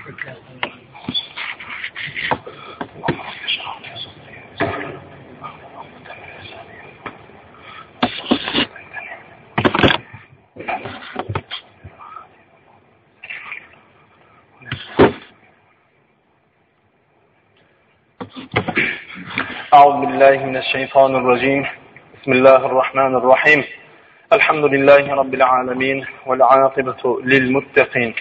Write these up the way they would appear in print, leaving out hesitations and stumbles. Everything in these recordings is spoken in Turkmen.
أعوذ بالله من الشيطان الرجيم بسم الله الرحمن الرحيم الحمد لله رب العالمين والعاقبة للمتقين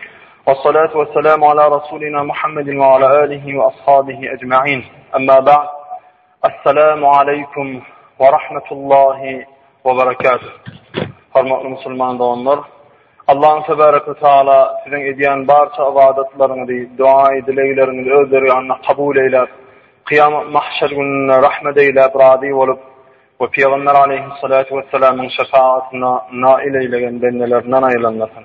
والصلاة والسلام على رسولنا محمد وعلى آله وأصحابه أجمعين أما بعد السلام عليكم ورحمة الله وبركاته Hormatly musulman doganlar, Allah'ın tebarek ve taala sizin ediyen barça ibadetlerinizi, dua dileklerinizi özleri yanına kabul eyler. Kıyamet mahşer gününe rahmet eylep, radi olup ve Peygamber aleyhissalatu vesselam'ın şefaatine nail eylegen bendelerinden ayrılanlasın.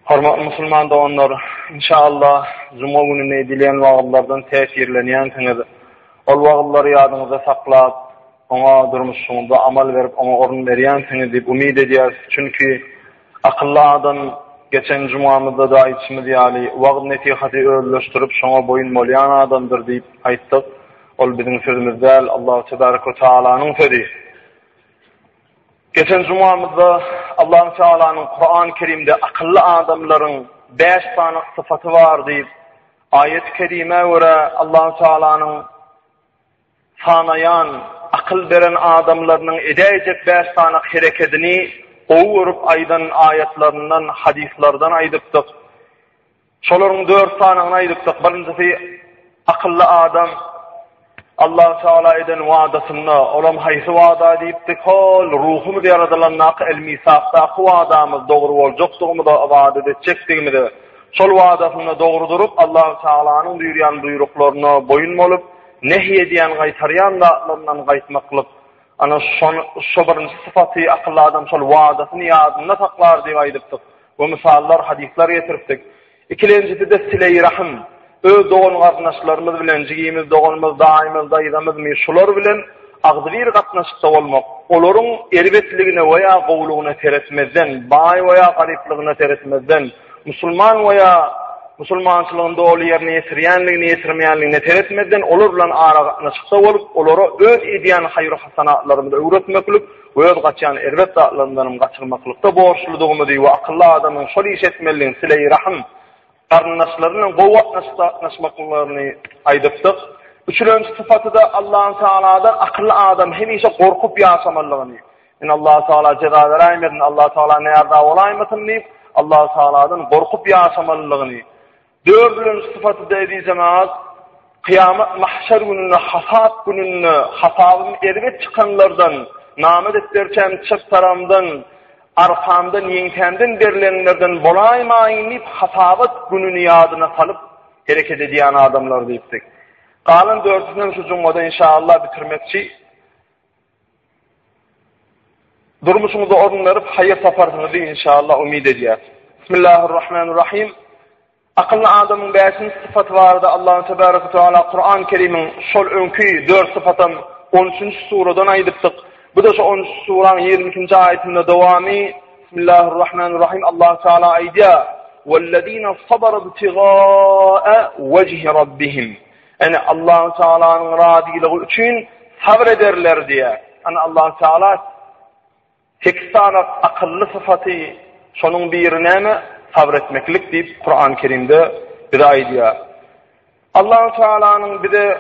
Hormatly musulman doganlar, inşallah Cuma gününe dileyen vağıllardan tesirleniyen tınızı, ol vağılları yadınıza saklap, ona durmuşsuňuzda amal berip, ona orun berýän tini dip umid edýäs. Çünki akıllı adam geçen cumamızda da içimiz ýaly wagt netihaty öwrleşdirip şoňa boyun bolýan adamdyr diýip aýtdyk. Ol biziň sözümizde Allahu tebaraka we taalaňyň sözi. Geçen cumamızda Allahu Teala'nın Kur'an-ı Kerim'de akıllı adamların 5 tane sıfatı var diýip ayet-i kerime göre Allahu Teala'nın sanayan akıl veren adamlarının edecek 5 tane hareketini oğurup aydan ayetlerinden, hadislerden aydıktık. Şoların 4 tanını aydıktık. Birincisi akıllı adam Allah Teala eden vaadasını, olam haysi vaada deyiptik, hol ruhumu diye yaradılannak el-misaqta vaadamız doğru olacaktığı da vaad edecektiğimi de şol vaadasını doğru durup Allah Teala'nın buyuryan buyruklarına boyun olup nehyediyen gaytaryan dağlarından gaytmaklık. Ana şu birinci sıfatı akıllı adam şol vaadasını yadında saklar diye aydıptık. Bu misallar, hadisler getiriptik. İkincisi de sile-i rahim. Öz doğun katnaşlarımız bilen, jigimiz, doğunumuz, daimimiz, dayıdamız, meşhular bilen agdy bir katnaşykda bolmak. Oların erbetligine veya gowlugyna teretmezden, bay veya garyplygyna teretmezden, musulmançylygynda ol ýerine ýetirýänligini, ýetirmeýänligini teretmezden olar bilen ara gatnaşykda bolup, olara öz edýän haýry hasanatlarymyzy öwretmeklik, öz gaçan erbet dağlaryndan gaçyrmaklykda borçludygymy we akylly adamyň şol iş etmeliligini sile-i rahim qarındaşlarynyň gowatnaşmaklaryny aýdypdyk. Üçüncü sıfaty da Allah Teala'dan akıllı adam hemişe korkup ýaşamalygyny. Allah Teala ceza berýärmi? Allah Teala näde bolaýmasyn diýip Allah Teala'dan korkup ýaşamalygyny. Dördüncü sıfatı dediği zaman kıyamet mahşer gününe, hasat gününe, hasabın erbet çıkanlardan, namet etlerken çık taramdan, arkamdan, yengtemden verilenlerden bolaymayınıp hasabet gününü yadına salıp hareket ediyen adamlar deyiptik. Kalan dördüncü şu cumada inşallah bitirmekçi. Durmuşumuzu orunlarıp hayır safarsınızı inşallah umid ediyaz. Bismillahirrahmanirrahim. Akıllı adamın 5 sıfatı vardı. Allah Tebaraka ve Teala Kur'an-ı Kerim'in şol önkü 4 sıfatın 13. suradan aydıptık. Bu da şu 13. suranın 22. ayetinde devamı. Bismillahirrahmanirrahim. Allah Teala aydiya وَالَّذ۪ينَ صَبَرَ بِتِغَاءَ وَجْهِ رَبِّهِمْ. Yani Allah Teala'nın radiliği için sabrederler diye. Yani Allah Teala 8 tane akıllı sıfatı şonun birine mi sabretmeklik deyip Kur'an-ı Kerim'de bir aydiya. Allah Teala'nın bir de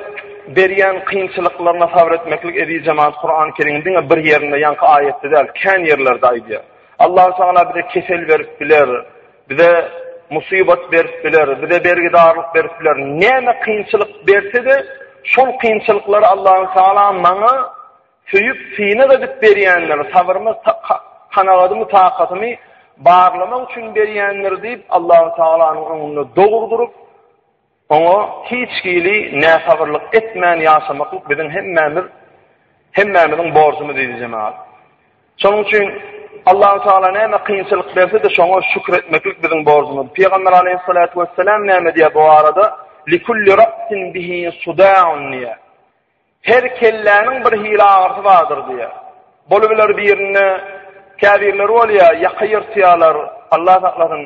berýän kynçylyklarına sabretmeklik ediği cemaat Kur'an-ı Kerim'in bir yerinde yankı ayette değil, kän yerlerde aydiya. Allah Teala bir de kesel verip biler, bir de musibet verip biler, bir de bergidarlık verip biler. Näme kynçylyk berse de şol kynçylykları Allah Teala maňa söyüp sine de dip berýänler, sabrymyz, kanagatymyz, takatymy bağlamak için berýänler diýip Allah Teala'nın öňünde dogurdurup ona hiç gili ne sabırlık etmeyen yaşamaklık bizim hemmemizin borcumuz diýdi cemaat. Şonuň üçin Allah Teala näme kynçylyk berse de şoňa şükretmeklik bizim borcumuz. Peygamber aleyhissalatu vesselam näme diýär bu arada? Likulli ra'sin bihi suda'un diýär. Her kelläniň bir hila ağrısı vardır diýär. Bolubiler birine kâbirler bolýar, ýakyr tiýalar, Allah taklaryň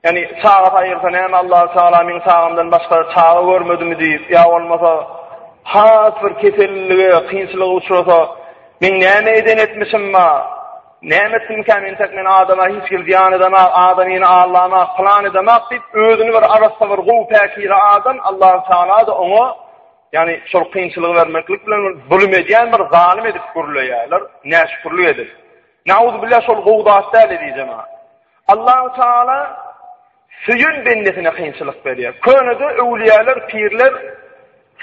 Yani sağa ayırsa näme Allah Taala min sağımdan başka sağı görmedimi diýip, ya olmasa has bir kesellige, kynçylyga uçrasa, min näme eden etmişim ma? Näme etdim men adama hiç gil ziyan edemek, adamyny ağlamak, plan edemek diýip özüni bir arasda bir gowy päkiri adam, Allah Taala da onu yani şol kynçylygy vermeklik bilen zulüm edýän bir zalim edip görülýärler, näşkurlyk edip. Nauzu billah şol gowdatda diýjem ha. Allah Taala süýün bendesine kynçylyk berýär. Könüde öwliýalar, pirler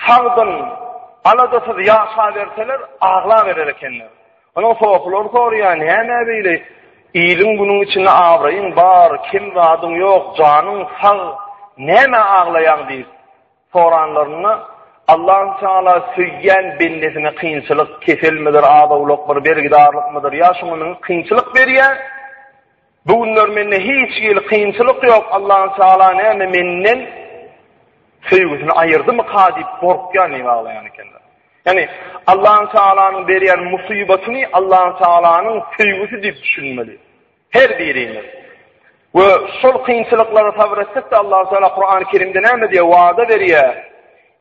sagdyn, aladasyz ýaşa berseler, agla berer ekenler. Ona soğuklar soruyor, näme beýle? İlim bunun içinde ağrayın bar, kim vadın yok, canın sağ, näme ağlayan diýip soranlaryna Allah Taala süýgen bendesine kynçylyk keselmidir, adawlyk bir bergidarlyk mydyr? Ya şonuň kynçylyk berýär. Bugunlar menne hiç ýyl kynçylyk ýok. Allah Taala näme menden süýgüsini aýyrdymy kadip gorkýan ýalan ekenler. Yani Allah Taala'nın berýän musibatyny Allah Taala'nın süýgüsi diýip düşünmeli. Her birimiz. Ve şol kynçylyklara sabr etsek de Allah Taala Kur'an-ı Kerimde näme diýär? Wada berýär.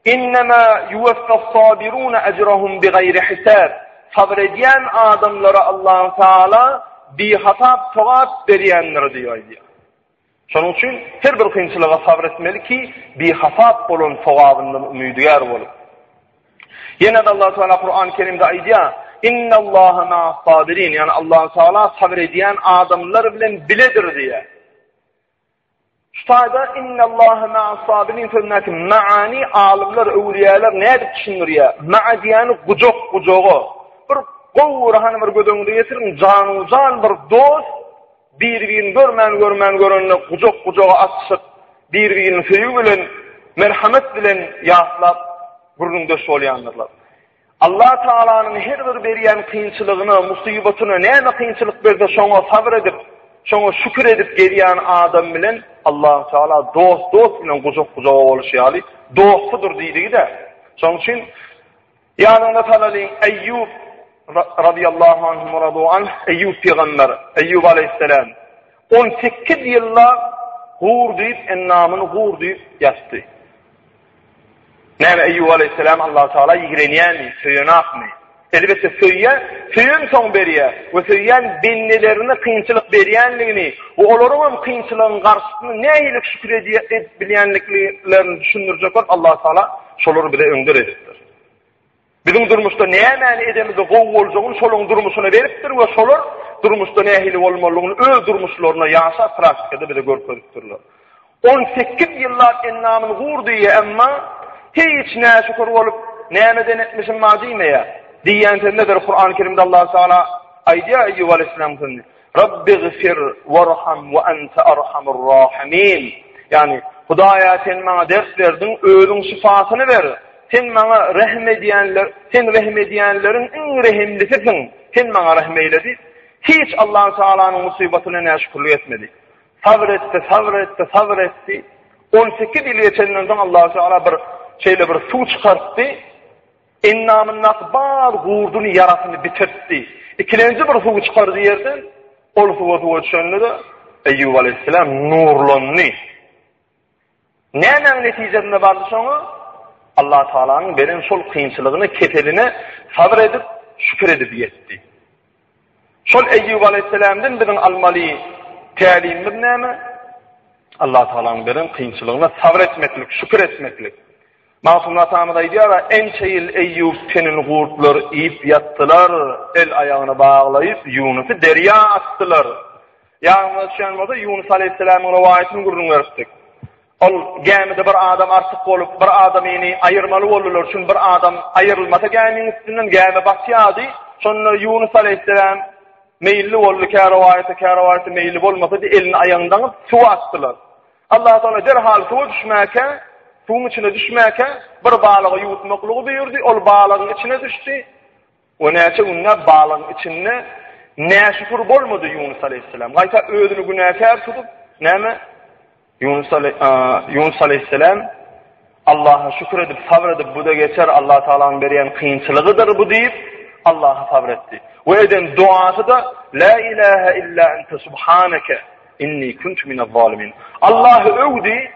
İnnemâ yuwaffas-sabirûne ecrahum bighayri hisab. Sabr edýän adamlara Allah Taala bihatap sowap berýändir diýär. Şonuň üçin her bir kynçylyga sabr etmeli ki bihatap bolan sowabyndan umydýar bolup. Yine de Allah Teala Kur'an-ı Kerim'de aýdýar: "İnnallâhe ma'as-sabirin." Yani Allah Teala sabr edýän adamlar bilen biledir diýär. Şutada "İnnallâhe ma'as-sabirin" sözündäki maani alimler, öwliýalar näde düşünürýär? Ma'a diýeni gujok-gujogy. Bir gowrahan bir gödöňde ýetirin, jany-jan bir dost, bir-birini görmän gujok-gujoga atşyp, bir-birini süýüp bilen, merhamet bilen ýaslap gurrunda şolyanlarlar. Allah Taala'nın her bir berýän kynçylygyny, musibatyny, näme kynçylyk berse şoňa sabr edip, şoňa şükür edip gelýän adam bilen Allah Taala dost bilen gujok-gujok bolýaly, dostdur diýdi-de. Şoň üçin ýanyňda talalyň Eyyub radiyallahu anhu radu Eyyub peýgamber, Eyyub aleyhisselam 18 ýyllar gur diýip, ennamyny gur diýip ýatdy. Näme Eyyub aleyhisselam Allah Taala ýigrenýärmi, söýenakmy? Elbetde söýen soň berýär. We söýen bennelerini kynçylyk berýänligini, olaryň kynçylygyň garşysyna näýlik şükür edip bilýänliklerini düşündirjek Allah Taala şolary bile öňder edipdir. Bizim durmuşda näme edemizde gow boljagyny şolaryň durmuşyna beripdir we şolar durmuşda nähili bolmalygyny öz durmuşlaryna ýaşa praktikada bile görkezipdirler. 18 ýyllar ennamyny gurdy emma hiç näşükür bolup näme denetmişim ma diýmeýär. Diýenler Kur'an-ı Kerimde Allah Taala aýdýar Eyyub aleyhisselam söýdi. Rabbighfir warham we ente arhamur rahimin. Yani Hudaýa sen maňa ders berdin, özüň şifasyny ber. Sen maňa rahmedýänleriň iň rehimlisisin. Sen maňa rahmeýledi. Hiç Allah Taala'nın musibatyna näşükürlik etmedi. Sabr etdi. 18 ýyl geçenden soň Allah Taala bir suw çykartdy. Ennamyň bar gurduny yarasyny bitirdi. İkinji bir suw çykardy ýerden, ol suwa düşende Eyyub aleyhisselam nurlandy. Näme netijesinde bardy şoňa? Allah Taala'nın beren şol kynçylygyny, keteline sabr edip, şükür edip ýetdi. Şol Eyyub aleyhisselamdan biziň almaly tälimimiz näme? Allah Taala'nın beren kynçylygyna sabr etmeklik, şükür etmeklik. Masumlar tamamda diýär, ençeýil Eyyub tenin gurtlar ip yattılar, el ayağını bağlayıp Yunus'u derya attılar. Ýa-ni şeýle Yunus aleyhisselamyň riwayatyny gurrun berdik. Ol gemide bir adam artyk bolup, bir adamyny aýyrmaly boldular. Şun bir adam aýrylmasa geminiň üstünden gemi batýady. Şonda Yunus aleyhisselam meýilli boldy, kärowayta meýilli bolmasa da elini aýagyndan suwa atdylar. Allah Taala derhal suwa düşmäke, suwun içine düşmäke bir balygy ýutmaklygy buyurdy. Ol balygyň içine düşdi. O näçe günne balygyň içinde näşükür bolmady Yunus aleyhisselam. Gaýta özüni günäkär tutup, näme? Yunus aleyhisselam Allah'a şükür edip sabr edip bu da geçer, Allah Taala'nın berýän kynçylygydyr bu diýip Allah'a sabr etdi. Ve eden duası da la ilahe illa ente subhaneke. inni kuntu minez-zalimin. Allah övdi.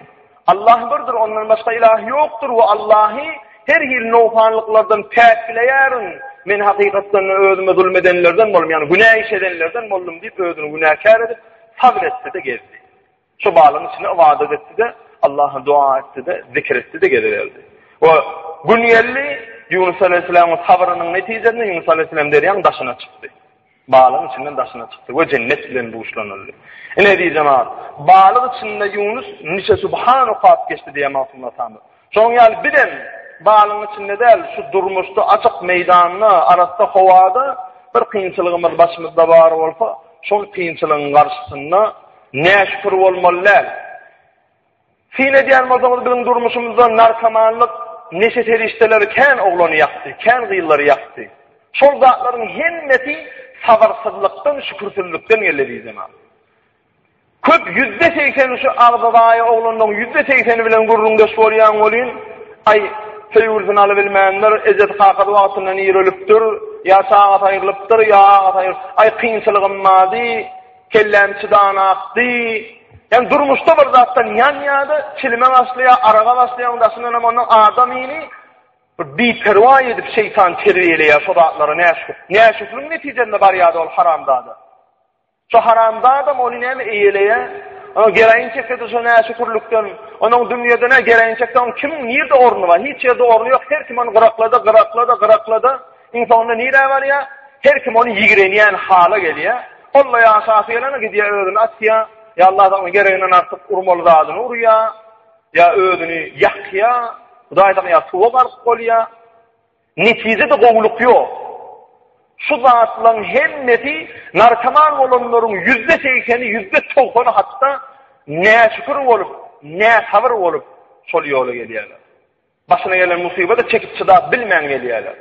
Allah birdir, ondan başka ilah yoktur. Ve Allah'ı her yıl nofanlıklardan təkbileyerin. Men hakikatten özüme zulmedenlerden bolum, yani günah işedenlerden bolum deyip özünü günahkar edip sabretti de gezdi. Şu bağlının içine ibadet etti de Allah'a dua etti de zikretti de gelirdi. Ve günyelli Yunus Aleyhisselam'ın sabrının neticesinde Yunus Aleyhisselam deryan daşına çıktı. Bağlının içinden daşına çıktı ve cennet ile buluşlanıldı. Ne diyeceğim abi? Bağlının içinde Yunus nice subhanu kat geçti diye masumla tanıdı. Son yani birden bağlının içinde değil, şu durmuştu açık meydanına, arasında hovada bir kıyınçılığımız başımızda var olsa, son kıyınçılığın karşısında ne şükür olmalılar. Sine diyen mazamız bizim durmuşumuzda narkomanlık, neşet erişteleri ken oğlanı yaktı, ken gıyılları yaktı. Sol zatların hemmeti sabırsızlıktan, şükürsüzlükten yerlediği zaman. Köp %80'i şu ağzadayı oğlandan %80'i bilen gurrundaş olayan olayın, ay feyulfin alıbilmeyenler, ezet kakad vaatından iyi ölüptür, ya sağat ayrılıptır, ya ağat ayrılıptır, ay kıyınçılığım madi, kellem çıdan aktı. Yani durmuşta bir zattan yan yadı, çilime başlaya, arağa başlaya, ondasından ama onun adamini bir perva edip şeytan terbiyeyle şu zatları ne şükrün neticende var yadı ol haramdadı. Şu haramda adam onu ne iyileye, ama gereğin çekti şu ne şükürlükten, onun dünyada ne gereğin çekti, onun kimin nerede ornu var? Hiç yerde ornu yok, her kim onu gırakladı. İnsanında nerede var ya? Her kim onu yigreneyen hala geliyor. Allah ya şafiyelene gidiyor öğrün at ya. Ya Allah'tan gereğinden artık urmalı dağını ur ya öğrünü yak ya. Hudaydan ya tuva garip kol ya. Netice de kovuluk yok. Şu zatların hemmeti narkoman olanların %80'i %90'ı hatta ne şükür olup ne sabır olup sol yola geliyorlar. Başına gelen musibete çekip çıda bilmeyen geliyorlar.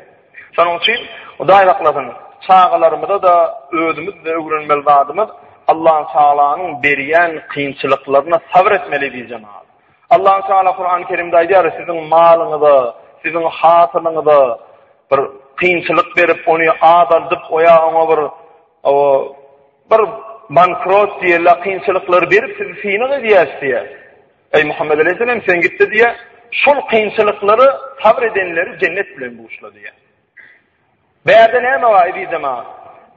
Onun için o dayanaklarını çağalarımızda da özümüz ve öğrenmeli zadımız Allah-u Teala'nın beriyen kıyınçılıklarına sabretmeli diyeceğim abi. Allah-u Teala Kur'an-ı Kerim'de aydiyor, sizin malınızda, sizin hatırınızda bir kıyınçılık verip onu adaldıp oya ona bir bankrot diye kıyınçılıkları verip sizi fiine diye diye. Ey Muhammed Aleyhisselam sen gitti diye şol kıyınçılıkları sabredenleri cennet bilen buluşla diye. Berde ne var diyeceğim abi?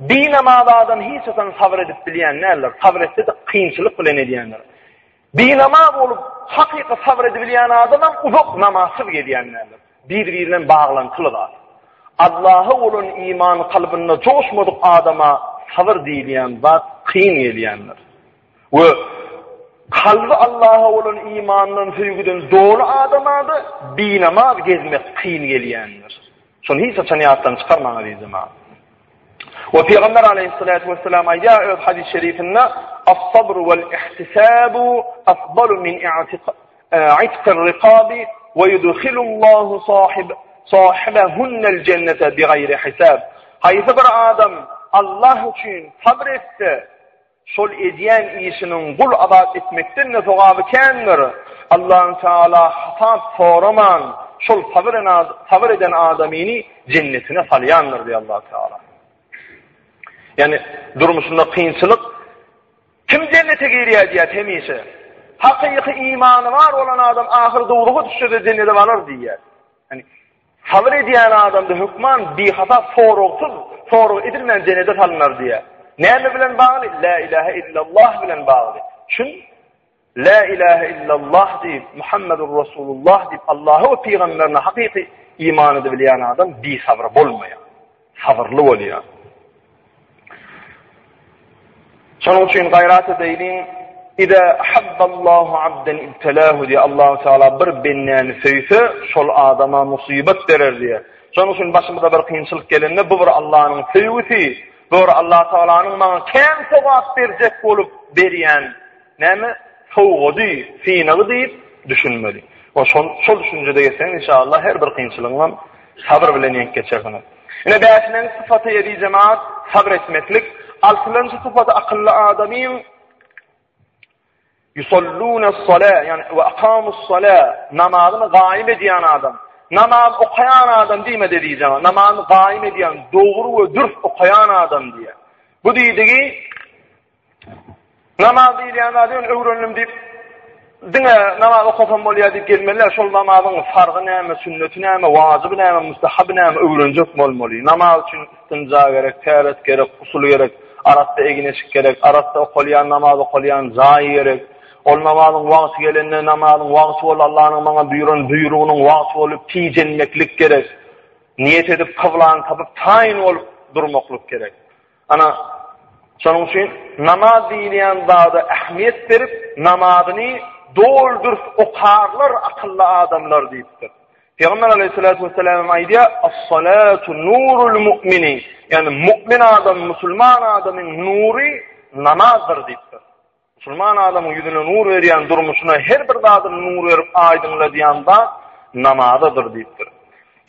Bir namazdan hiç atan sabredip bilenlerler, sabretti de kıyınçılık bilen ediyenler. Bir namaz olup hakika sabredebilen adamdan uzak namazsız gidiyenlerler. Birbiriyle bağlantılı var. Allah'a olan iman kalbinde coşmadık adama sabır diyen ve kıyın ediyenler. Ve kalbi Allah'a olan imanın sevgiden doğru adama da bir namaz gezmek kıyın ediyenler. Son hiç açaniyattan çıkarmana diyeceğim abi. Ve Peygamber aleyhissalatu vesselam ayya hadis-i şerifinde as-sabr vel-ihtisabu afdalu min i'tikar rikabi ve yudkhilullahu sahibehunnel cennete bi gayri hisab. Hayse bir adam Allah için sabretse şol ediyen işinin kul abat etmekten ne toğabı kendir. Allah-u Teala hasab soraman şol sabır eden adamini cennetine salyandır diye Allah-u Teala. Yani durmuşunda kıyınçılık kim cennete giriyor diye temizse. Hakiki imanı var olan adam ahir doğruğu düşürde cennete varır diye. Yani sabır ediyen adamda hükman bir hata soruğu edilmeyen cennete salınır diye. Nerede bilen bağlı? La ilahe illallah bilen bağlı. Çünkü La ilahe illallah deyip Muhammedur Resulullah deyip Allah'ı ve Peygamberine hakiki iman edebilen adam bir sabrı bulmuyor. Sabırlı oluyor. Şunun için gayret edelim. İza habballahu abden ibtelahu diye Allah-u Teala bir benneni söyse şol adama musibet verir diye. Şunun için başımıza bir kıyınçılık gelende bu bir Allah'ın sevgisi, bu bir Allah-u Teala'nın bana kem sevap verecek olup veriyen nemi? Soğuğu fiinağı deyip düşünmeli. O şol düşüncede geçsen inşallah her bir kıyınçılığından sabır bilen yenk geçersiniz. Yine beşinin sıfatı yedi cemaat sabretmeklik. Altıncı sıfatı akıllı adamın yusallûne-s-salâ yani ve akâmus-salâ namazını gâim ediyen adam. Namaz okuyan adam değil mi diyeceğim. Namazını gâim ediyen, doğru ve dürüst okuyan adam diye. Bu dediği Namaz diýen adam öwrenlim diýip diňe namaz okupam bolýar diýip gelmeler, şol namazyň fargy näme, sünneti näme, wajiby näme, mustahaby näme öwrenjek bolmaly. Namaz üçin istinja gerek, täret gerek, usul gerek, aratda egneşik gerek, aratda okulyan namaz okulyan zaý gerek. Ol namazyň wagty gelende namazyň wagty bol, Allahyň maňa buyrugynyň wagty bolup tijenmeklik gerek. Niyet edip kıvlan tapıp tayin olup durmaklık gerek. Ana şonun üçin namaz diýen zada ähmiýet berip namazyny doldurup okarlar akıllı adamlar diýipdir. Peygamber aleyhissalatu vesselam aýdýa: "As-salatu nurul mu'mini." Yani mu'min adam, musulman adamın nuri namazdır diýipdir. Musulman adamın yüzüne nur berýän durmuşuna her bir zadyň nur berip aýdynladýanda namazydır diýipdir.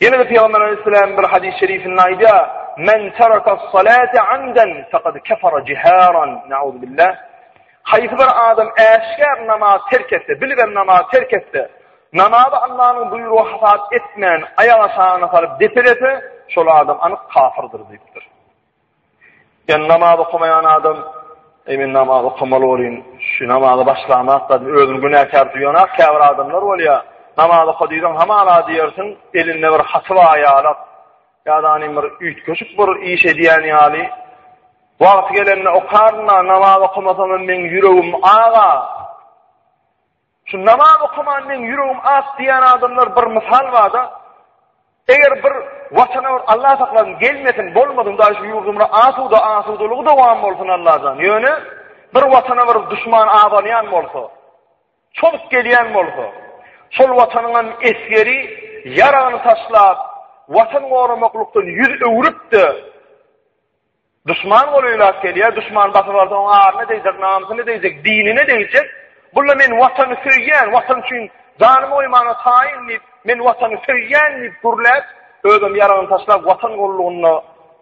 Yine de Peygamber aleyhisselam bir hadis-i şerifinde aýdýa: "Men teraka as-salata 'amdan faqad kafara ciharan." Na'udzu billah. Haýsy bir adam äşkär namaz terk etse, bilben namaz terk etse, namazy Allahyň buýrugy hafat etmän, aýaga saňa salyp deperete, şol adam anyk kafirdir diýipdir. Yani namaz okumayan adam, emin namaz okumaly bolýan, şu namazy başlamakda özüni günäkär duýanak käbir adamlar bolýar. Namaz okudyň hamala diýersiň, elinde bir hatyba aýalap, ýa-da bir üýt köşük bir iş edýän ýaly, wagt gelende okarna namaz okumasam men ýüregim aga. Şu namaz okuman men ýüregim as diýen adamlar bir misal barda. Eger bir watana Allah saklasın gelmesin bolmadym da şu ýurdumda asuda dowam bolsun Allahdan. Ýöne bir watana bir düşman abanyan bolsa, çoluk gelýän bolsa, şol watanyň esgeri yarany taşlap, watan goramaklyktyn ýüz öwrüpdi. Düşman bolýar gelýär, düşman basyp ne diýjek, namysyny diýjek, dinini diýjek. Bular men watany söýýän, watan üçin janymy oýmana taýin edip, men watany söýýän diýip gurlap, özüm yarany taşlap watan gollugyny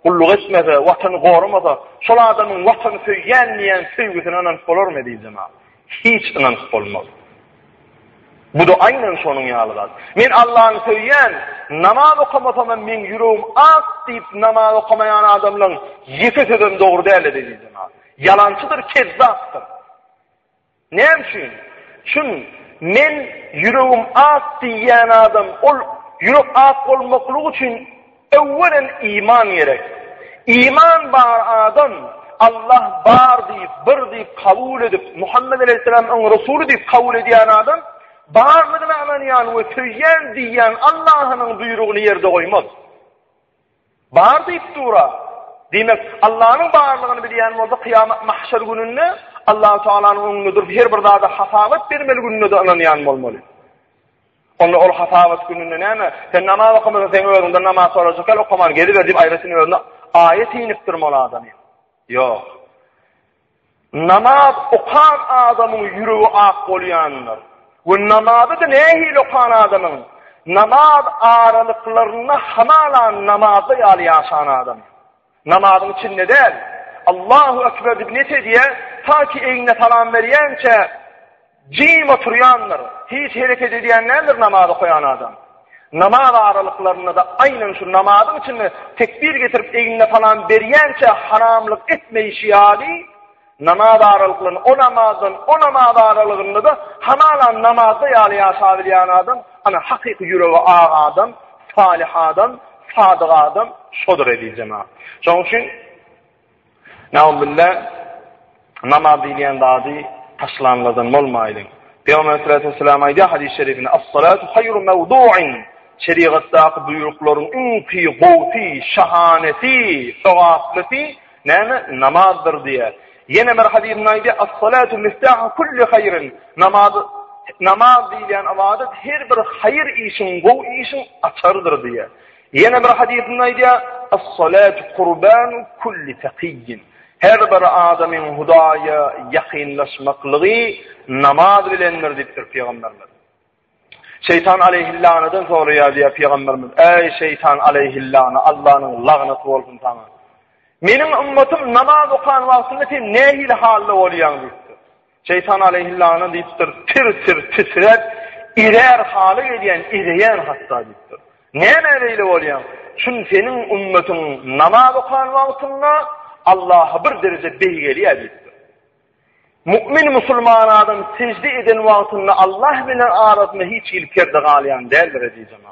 gulluk etmese, watany goramasa, şol adamyň watany söýýän diýen söýgüsine anan bolarmy diýjem. Hiç inan bolmaz. Bu da aynen şonun ýalydy. Men Allahyň söýýän namaz okumasam men ýüregim ak diýip namaz okamayan adamlaryň ýeke sözüm dogry däl diýjem. Yalançydyr, kezzapdyr. Näme üçin? Şun men ýüregim ak diýen adam ol ýürek ak bolmaklygy üçin öwwelen iman gerek. İman bar adam Allah bar diýip, bir diýip kabul edip, Muhammed aleyhisselam'ın Resulü diýip kabul edýän adam barlygyny amaniýan we söýýän diýen Allahyň buýrugyny ýerde goýmaz. Bar diýip dura. Demek Allahyň barlygyny bilýän bolsa kıyamet mahşer gününde Allah Taala'nın öňünde durup her bir zada hasabat bermeli gününde de ananýan bolmaly. Onu ol hasabat gününde näme? Sen namaz okumasan sen özüňden namaz sorajak, okuman geri ber diýip aýrasyny özüne ayet inip durmaly adamy. Yok. Namaz okan adamın ýüregi ak bolýanlar. Ve namazı da nehil okan adamın namaz aralıklarına hamalan namazı ýaşan adam. Namazın içinde değil. Allahu Ekber deyip nete diye ta ki eğine salam berýänçe jim oturýanlar, hiç hareket edýänlerdir namazı koyan adam. Namaz aralıklarına da aynen şu namazın içinde tekbir getirip eğine salam berýänçe haramlık etmeýişi ýaly. Namaz aralıklarını, o namaz aralığında da hamalan namazda ýaşabilýän adam, ana hakiki ýüregi ak adam, salih adam, sadyk adam şodur ediljem. Şoň üçin näbillah namaz diýen zady taşlanmadan bolmaýdy. Peygamber sallallahu aleyhi ve sellem aýdy hadis-i şerifinde: "As-salatu hayrun mawdu'in." Şeriatdaky buýruklaryň ünki, gowty, şahaneti, sowaplyty näme namazdyr diýer. Yine bir hadisinde aýdy: "As-salatu miftahu kulli hayrin." Namaz diýen ibadet her bir hayır işin, gow işin açardyr diýer. Yine bir hadisinde aýdy: "As-salatu qurbanu kulli taqiyyin." Her bir adamın Hudaýa ýakynlaşmaklygy namaz bilendir diýipdir Peygamberler. Şeytan aleyhillanadan sonra ýa Peygamberimiz: "Ey şeytan aleyhillana, Allahyň lagnaty bolsun sana. Menin ümmetim namaz okan wagtynda sen nähil halda bolýan?" diýipdir. Şeytan aleyhillana diýipdir: "Tir titrep irer haly gelýän, ireýän hatda" diýipdir. Näme eyle bolýan? Şun senin ümmetin namaz okan wagtynda Allah'a bir derece beýgeli diýipdir. Mümin musulman adam secde eden wagtynda Allah bilen arasynda hiç il perde galyan däldir diýjem.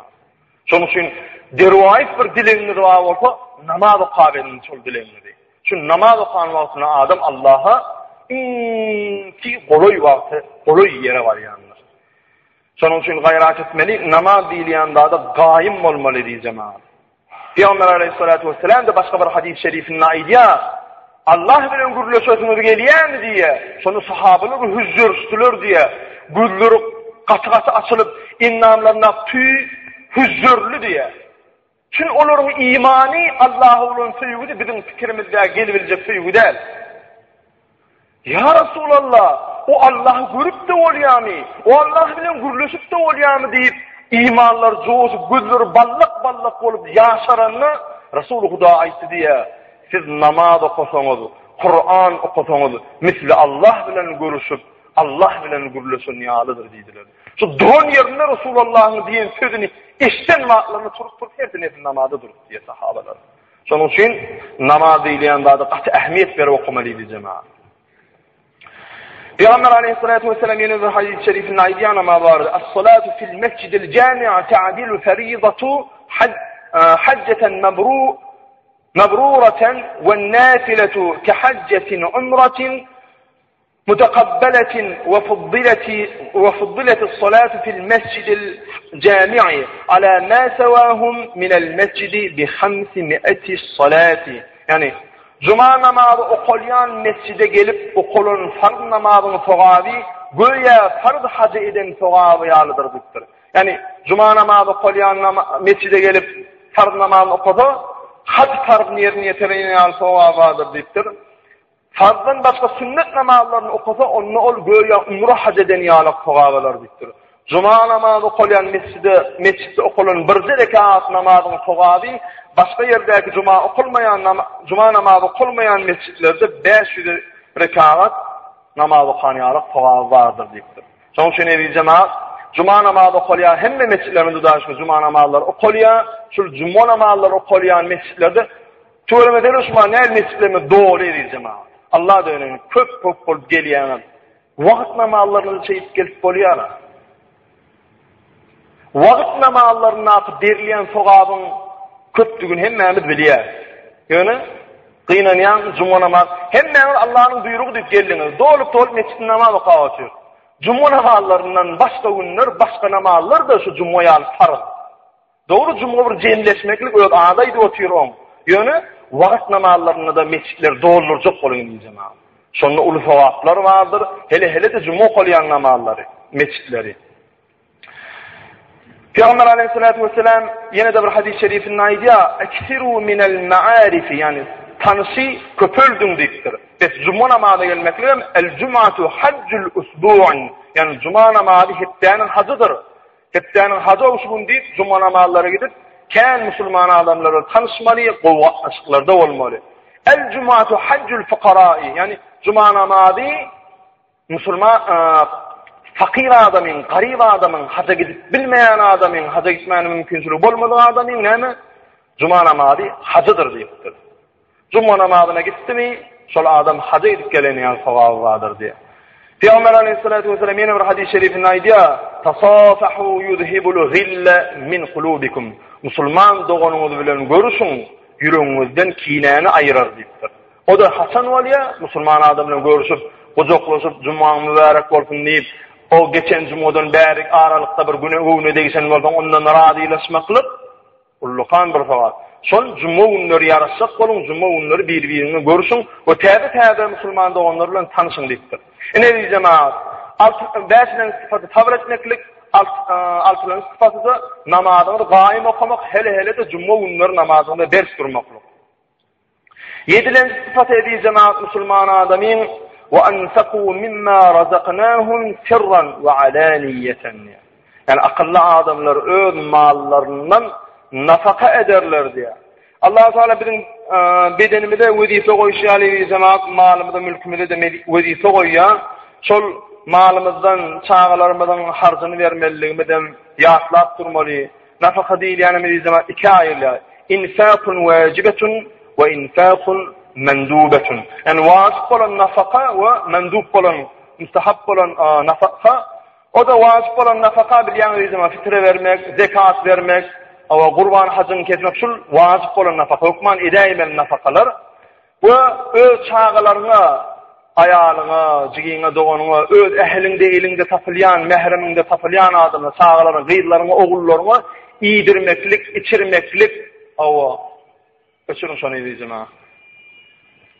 Şonuň üçin derwayt bir dileňiz bar bolsa namaz okabenin şol dileňiz. Şu namaz okan wagtynda adam Allah'a ki goloy wagty, goloy ýere barýanlar. Şonuň üçin gaýrat etmeli, namaz diýilýän da gaýym bolmaly diýjem. Peygamber aleyhissalatu vesselam da başga bir hadis-i şerifinde aýdýar. Allah bilen gürleşýärsiňiz gelýärmi diýe. Şonu sahabalar hüzzür tutulur diýe. Gülleri gaty-gaty açylyp innamlaryna hüzzürlü diýe. Çün olaryň imany Allaha bilen söýgüdi bizim pikirimizde gelip biljek söýgü däl. Ya Resulallah, o Allah görüp de bolýarmy? O Allah bilen gürleşip de bolýarmy diýip imanlar joýup gülleri ballak bolup ýaşaranny Resul Huda aýtdy diýe. Siz namaz okusaňyz, Kur'an okusaňyz, misli Allah bilen görüşüp, Allah bilen gürleşen ýalydyr diýdiler. Şu don ýerinde Resulullah'ın diýen sözüni eşden wagtlaryny turup herdine namazda durup diýe sahabalar. Şonuň üçin namaz diýilýän zada gaty ähmiýet berip okumaly diýdi jemaat. Peygamber aleyhissalatu vesselam ýene bir hadis-i şerifinde aýdýan namaz bar. As-salatu fil mescidil jami' ta'dilu faridatu hajjatan مبرورة والنافلة كحجة عمرة متقبلة وفضلت الصلاة في المسجد الجامع على ما سواهم من المسجد ب500 الصلاة. Yani Cuma namazı okulyan mescide gelip okulun farz namazını soğavi göya farz hacı eden soğavi yalıdır bittir. Yani Cuma namazı okulyan mescide gelip farz namazını okudu hac farzını yerine yetereğine alsa o avadır deyiptir. Farzdan başka sünnet namazlarını okusa onunla ol göğe umra hac eden yalak soğavalar deyiptir. Cuma namazı okuyan mescidde okulan bir rekat namazını soğavi başka yerdeki Cuma namazı okulmayan mescidlerde 500 rekat namazı okuyan yalak soğavı vardır deyiptir. Son için evi cemaat Cuma namazı okuyan hemme mescidlerinde daşmış Cuma namazları okuyan şu Cuma namazları okuyan mescidlerde Tuğremeden Osman el mescidlerine doğru edeceğim. Allah da önüne köp olup geliyorlar. Vakit namazlarını çeyip gelip oluyorlar. Vakit namazlarını atıp derleyen sokağın köptüğün hemmemiz biliyor. Yani kıynayan Cuma namazı hemmemiz Allah'ın buyruğu deyip geldiniz. Doğulup mescidin namazı okuyatıyor. Cuma namazlarından başka günler, başka namazlar da şu Cuma'ya farz. Doğru Cuma bir cemleşmeklik yok, ağdaydı oturuyorum. Yani vakit namazlarında da mescitler doğulur çok oluyor diyeceğim abi. Sonra ulu sevaplar vardır, hele de Cuma okuyan namazları, mescitleri. Peygamber aleyhissalatu vesselam yine de bir hadis-i şerifinin aydiya, "Eksiru minel ma'arifi" yani tanışı köpöldün deyiptir. Cuma namazına gelmekle el-cum'atu haccul usbu'un yani Cuma namazı heptanın hacıdır. Heptanın hacı usbun deyip Cuma namazlara gidip kən Müslüman adamları tanışmalı, qovvatlaşıklarda olmalı. El-cum'atu haccul fuqara'i yani Cuma namazı Müslüman fakir adamın, garip adamın, hacca gidip bilmeyen adamın, hacca gitmeyen mümkünsülük olmadığı adamın ne? Cuma namazı hacıdır deyiptir. Cuma namazına gitti mi, şol adam hacca gidip geleneyen sevabı vardır diye. Peygamber aleyhissalatu vesselam yine bir hadis-i şerifinde aydiya, "Tasafahu yuzhibul gille min kulubikum." Müslüman doğununuzu bilen görüşün, yüreğinizden kineni ayırar deyiptir. O da Hasan Valiya, Müslüman adamla görüşüp, kucaklaşıp, Cuma mübarek olsun deyip, o geçen Cuma'dan beri aralıkta bir güne değişen vardan ondan radiyleşmeklik, ullukan bir fakat. Son Cuma günleri yarışsak olun, Cuma günleri birbirini görüşün, o tabi Müslüman doğanlarla tanışın deyiptir. Ne diyeceğim abi? Beşinin sıfatı tavır etmeklik, altıların sıfatı da namazını gaim okumak, hele de Cuma günleri namazında ders durmaklık. Yedilen sıfatı edeceğim abi Müslüman adamın, وَاَنْفَقُوا مِمَّا رَزَقْنَاهُمْ سِرًّا وَعَلَانِيَّةً yani akıllı adamlar öz mallarından nafaka ederler diye. Allah Teala bizim bedenimizde vazife koyuşu aleyhi cemaat malımızda mülkümüzde de vazife koyuyor. Sol malımızdan çağlarımızdan harcını vermeliğimizden yatlat durmalı. Nafaka değil yani aleyhi cemaat iki ayrılı. İnfakun vacibetun ve infakun mendubetun. Yani vacip olan nafaka ve mendub olan, müstehab olan nafaka. O da vacip olan nafaka bir yani zaman fitre vermek, zekat vermek, ama kurban hacın kesmek şul vacip olan nafaka. Hukman edeymen nafakalar. Ve öz çağalarına, ayalına, cigine, doğanına, öz ehlinde, elinde tapılyan, mehreminde tapılyan adamına, çağalarına, gıyırlarına, oğullarına iyidirmeklik, içirmeklik, ava. Öçürün şonu edeceğim ha.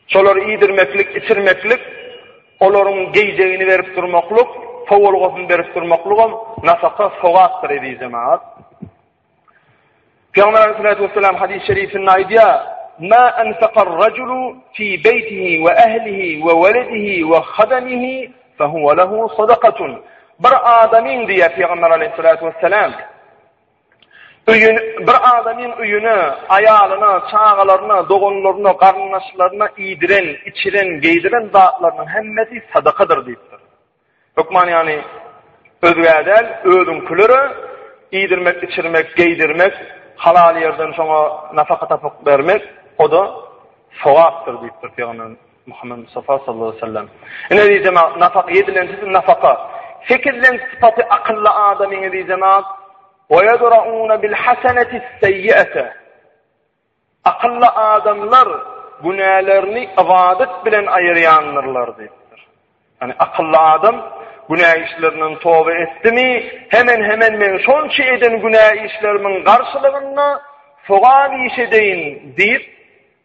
Şoları iyidirmeklik, içirmeklik, onların giyeceğini verip durmaklık, favolgosunu verip durmaklık, nafaka soğaktır edeceğim ha. Peygamber Aleyhisselatü Vesselam hadis-i şerifinin aydiya, ما أنفق الرجل في بيته وأهله وولده وخدمه فهو له صدقة. Bir adamın diye Peygamber Aleyhisselatü Vesselam bir adamın uyunu, ayalına, çağalarına, doğunlarına, karnınaşlarına iyidiren, içiren, giydiren dağıtlarının hemmeti sadakadır deyiptir. Hükman yani özgədel, özün külürü, iyidirmek, içirmek, giydirmek, halal yerden sonra nafaka tapık vermek, o da sevaptır deyiptir Peygamber Muhammed Mustafa sallallahu aleyhi ve sellem. Ne diyeceğim? Nafaka yedilen sizin nafaka. Sekizlen sıfatı akıllı adamın diyeceğim. وَيَدْرَعُونَ بِالْحَسَنَةِ السَّيِّئَةِ. Akıllı adamlar günahlarını ibadet bilen ayırayanlarlar deyiptir. Yani akıllı adam günah işlerinden tövbe etti mi hemen men şonçu eden günah işlerimin karşılığında fogavi iş edeyin deyip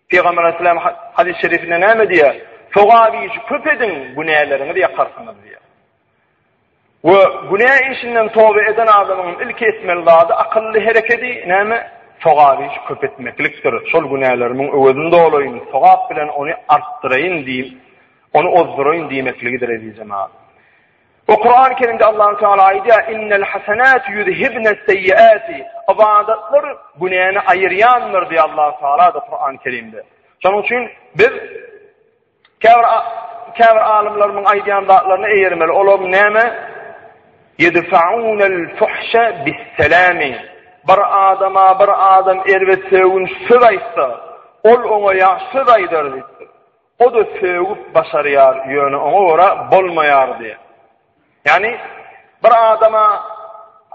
Peygamber Aleyhisselam hadis-i şerifinde ne diyor? Fogavi işi köp edin günahlarını diye yakarsınız diyor. Ve günah işinden tövbe eden adamın ilk etmeliği akıllı hareketi neme? Fogavi işi köp etmekliktir. Şol günahlarımın öğüdünde olayım. Fogab bilen onu arttırayın diyeyim. Onu ozdurayın diyemekligidir diyeceğim abi. O Kur'an-ı Kerim'de Allah-u Teala aydiya innel hasenat yudhibne seyyiati. İbadetler günahını ayıryanlar diye Allah-u Teala da Kur'an-ı Kerim'de. Onun için biz kâvr alimlerimin aydiyan dağlarını eğirmeli. Olam neyme? Yedfa'ûnel fuhşe bisselâmi. Bir adam erve sevun sıraysa ol ona yaşsıraydır deyip. O da sevip başarıyar yönü ona ora bolmayar diye. Yani bir adama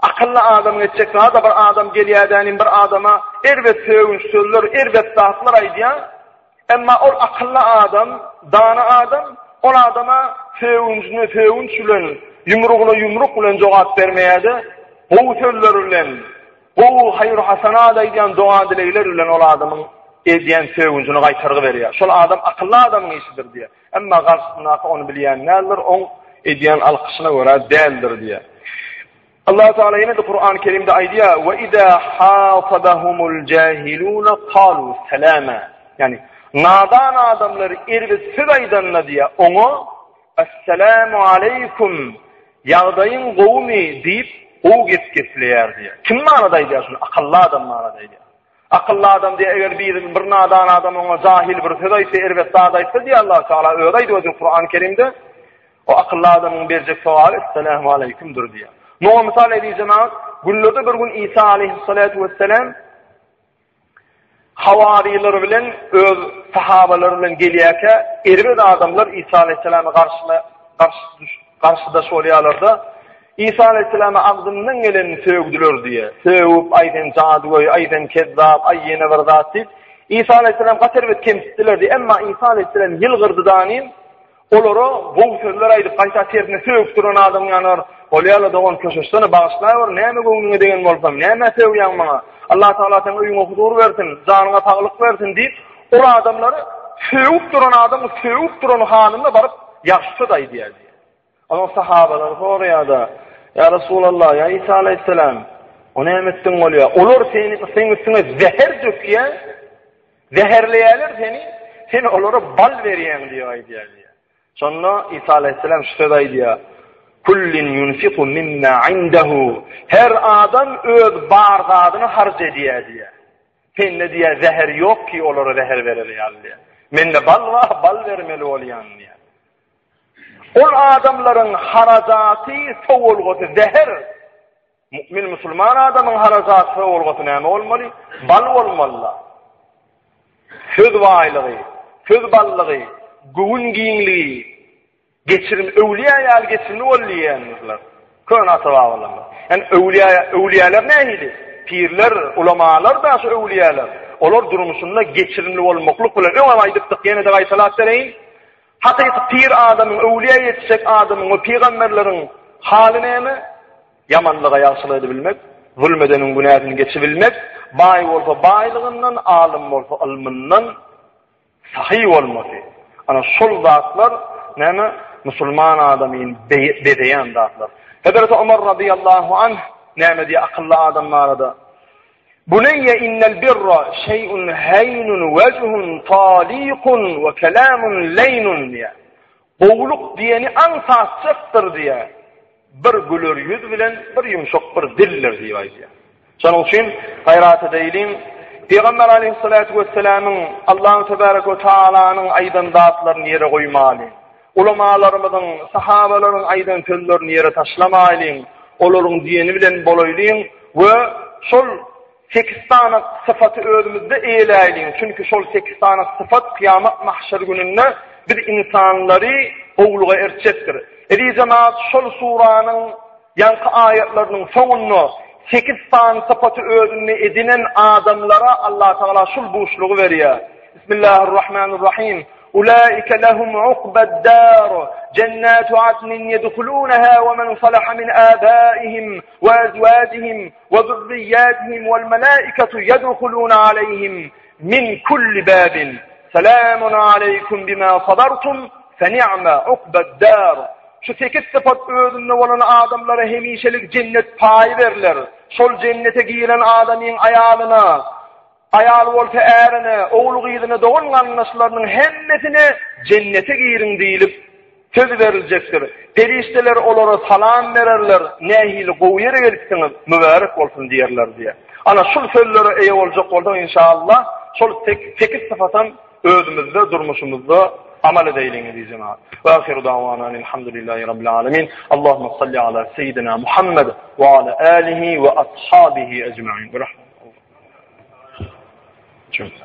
akıllı adam geçecek da bir adam geliyordan bir adama ervet sevun sözler, ervet dağıtlar aydiyan. Ama o akıllı adam, dana adam, o adama sevun sülen, yumruk bilen cevap vermeyede, bu sözlerle, bu hayır hasanat aydiyan dua dileylerle o adamın ediyen sevincini qaytarğı veriyor. Şol adam akıllı adamın işidir diye. Ama karşısında onu bilen nedir? On ediyen alkışına göre değildir diye. Allah Teala yine de Kur'an-ı Kerim'de aydiya ve izâ hâfadahumul cahilûne kâlû selâme. Yani nadan adamları ervi sıraydanla diye onu esselamu aleykum yağdayın qavmi deyip o getleyer diye. Kim manadaydı ya şunu? Akıllı adam manadaydı. Akıllı adam diye eğer bir nadan adam ona cahil bir fedaysa ervet dağdaysa diye Allah Teala öyleydi o Kur'an-ı Kerim'de. O akıllı adamın verecek sualı esselamu aleykümdür diye. No misal edeceğim ha. Güllöde bir gün İsa aleyhissalatu vesselam havariler bilen öz sahabalar bilen geliyake ervet adamlar İsa aleyhisselam'a karşıda soruyorlardı. İsa aleyhisselam'a ağzından gelen sevdiler diye. Sevip ayden cadugoy, ayden kezzab, ayyene verdat deyip İsa aleyhisselam qatervet kemsittiler diye. Ama İsa aleyhisselam yılgırdı danim olara bu sözler aydıp qayta terine sevip duran adam yanar. Olayala doğan köşesini bağışlayır. Neyme göğününe degen olsam, neyme sevyan bana. Allah Teala sana uyuma hudur versin, canına tağlık versin deyip o adamları sevip duran adamı sevip duran halinde barıp yaşlı dayı diye. Ama sahabalar oraya da ya Resulallah ya İsa aleyhisselam o nimetin oluyor. Olur senin üstüne zehir döküyor. Zehirleyeler seni onlara bal veriyen diyor. Sonra İsa aleyhisselam şöyle diyor. Kullin yunfiqu minna indehu. Her adam öz bardağını harc ediyor diye. Sende diye zehir yok ki onlara zehir veriyor diye. Mende bal var, bal vermeli oluyan diye. O adamların harazatı soğulgusu zehir. Mümin Müslüman adamın harazatı soğulgusu ne olmalı? Bal olmalı. Söz vaylığı, köz ballığı, güvün giyinliği, geçirim, öwliya ýaly geçirimli bolýanlar. Kön atawaglar. Yani öwliyalar nähili? Pirler, ulamalar da şu öwliyalar. Olar durmuşunda geçirimli bolmaklyk bilen öňe aýdypdyk ýene de gaýtalat bereýin. Hatta pir adamın, öwliya ýetişek adamın, o peýgamberleriň haly näme? Yamanlyga ýagşylygy bilmek, zulmedeniň günähini geçibilmek, baý bolsa baýlygyndan, alim bolsa ilminden sahih bolmasy. Ana şol zatlar näme? Musulman adamyň bedeýän zatlar. Hazrat Ömer radıyallahu anh näme diýär akylly adamlarda? Bunayya innel birra şey'un haynun vejhun taliqun ve kelamun leynun diýär. Gowluk diýeni ansatçyktır diýär. Bir güler yüz bilen bir yumşak bir dildir diýär. Şonuň üçin gaýrat edeýin. Peygamber aleyhissalatu vesselam'ın Allahu tebaraka ve taalanyň aýdan zatlaryny ýere goýmaly. Ulamalarymyzyň, sahabalaryň aýdan sözlerini ýere taşlamaly. Olaryň diýeni bilen bolaýlyň we şol 8 tane sıfatı özümüzde eýleýin. Çünki şol 8 tane sıfat kıyamet mahşer gününde bir insanları owluğa erçetdir. Edi cemaat şol suranyň ýanky aýatlarynyň soňunda 8 tane sıfatı özüne edinen adamlara Allah Taala şol boşluğu berýär. Bismillahirrahmanirrahim. أولئك لهم عقبى الدار جنات عدن يدخلونها ومن صلح من آبائهم وأزواجهم وذرياتهم والملائكة يدخلون عليهم من كل باب سلام عليكم بما صبرتم فنعم عقبى الدار. Şu 8 sıfat özünde olan adamlara hemişelik cennet payı verilir. Şol cennete giren adamın ayalına, ayal bolsa erine, oğlu giyidine doğun anlaşılarının hemmesine cennete girin deyilip söz verilecektir. Perişteler olara salam verirler, nehili gowyere gelipsiniz, mübarek olsun diyerler diye. Ana şul sözleri iyi olacak oldu inşallah, şul 8 sıfatın özümüzde, durmuşumuzda amal edeylini diyeceğim abi. Ve ahiru davana elhamdülillahi rabbil alemin. Allahümme salli ala seyyidina Muhammed ve ala alihi ve ashabihi ecma'in. Rahmet. Çünkü